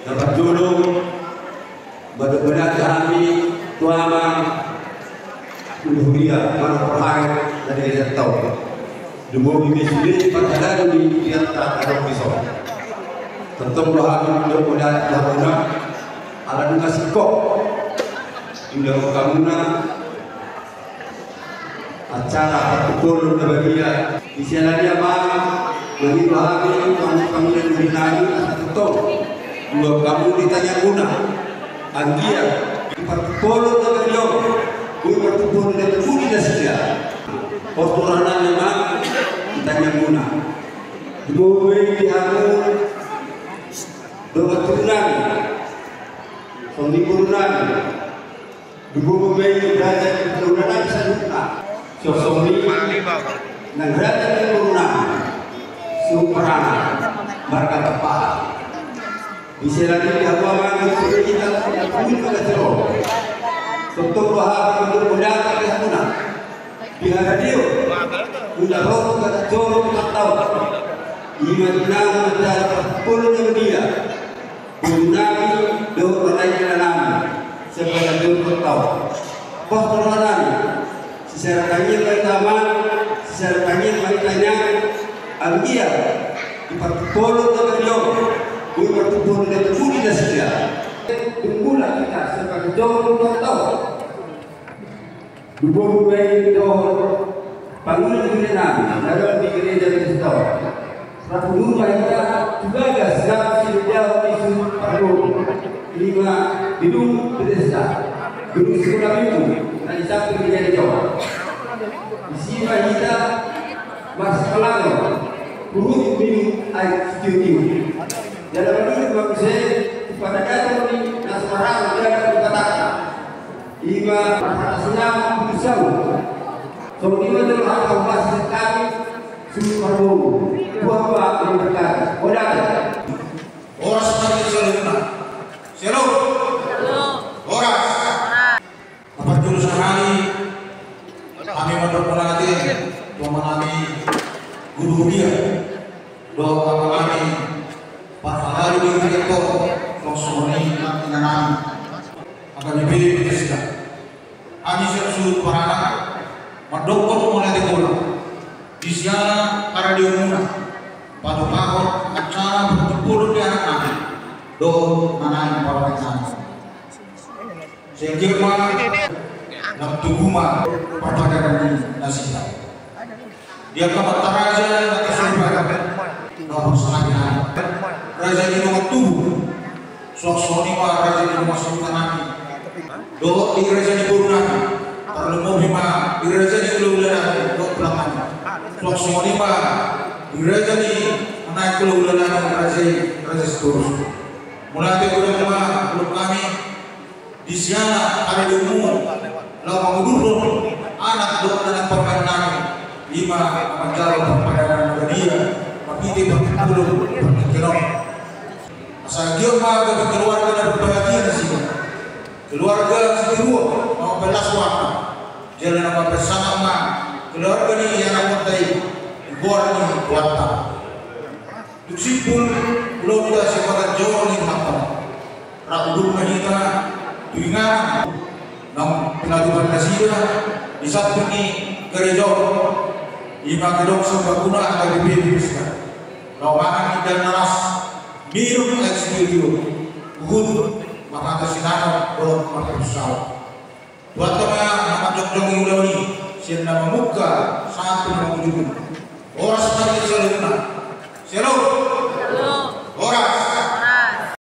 dapat dulu benar-benar kami tuama Duhuria mana perhai dari tahu demo bimisuli pada di tiada ada pisau tentu bahwa mudah-mudahan mudah ala duka sikok indah kamuna acara perkumpul berbahagia di sana dia bang bagi bahagia kamu yang binari atau dua kamu ditanya guna anggia di perkumpul berbahagia gue perkumpul dengan budi dan setia ortoranan memang ditanya guna gue dihamu dua turunan pemikuran dua pemain berada di turunan seduka sosok dan berada di turunan superana marka tepat bisa lagi dihawakan untuk kita pun pada teror tentu bahwa untuk mudah kita guna di radio udah roh kata joro atau imanah mendapat puluh dia bunami do lain dalam sebagai do tahu pohon secara kanya pertama secara kanya makanya anggia di perpuluh terjauh gue perpuluh dan budi dan setia tunggulah kita sebagai jauh tahu dua bulan do bangunan gereja dalam di gereja Kristen Ratu Nurma kita juga ada sedap sidia isu baru lima gedung berdesa gedung sekolah itu nanti sampai menjadi Jawa di sini kita masih pelanggan buruk minum air studio dalam ini bagus pada kata ini nasemarang tidak ada kata lima senang berusaha so lima dalam hal masih kami Sumarwo buah yang berkata orang seperti seluna selo orang apa jurusan hari kami mendoakan tuan kami guru dia doa kami Pak Hari di Direktur Loksoni Nanam akan dipilih presiden kami sesuatu para mendukung mulai diulang di sana para diumumkan pada tahun acara berkumpul di anak-anak do anak para anak sehingga nak tuguma perpaduan nasihat dia kamat raja atau surga nomor selanjutnya raja di nomor tubuh suasana raja di nomor sultan do di raja di burunan terlalu mohima di raja di lululan do belakang suasana di raja di naik ke lululan raja seterus mulai dari belum kami di sana ada di umum lalu mengudur anak do anak permainan lima menjalin perpaduan dia tapi berpuluh berkilom asal dia bagi keluarga dan berbahagia di sini keluarga seluruh mau belas waktu jalan apa bersama keluarga ini yang mentai buat ini kuat dusipun belum kita sepakat jauh ini matang rakyat kita tuingan nam pengaduan kasih di saat ini gereja lima gedung serbaguna akan dibebaskan lawangan dan naras minum eksklusif uhud maka kesinangan belum berusaha buat teman nama jong-jong ini siapa membuka satu mengunjungi orang seperti selena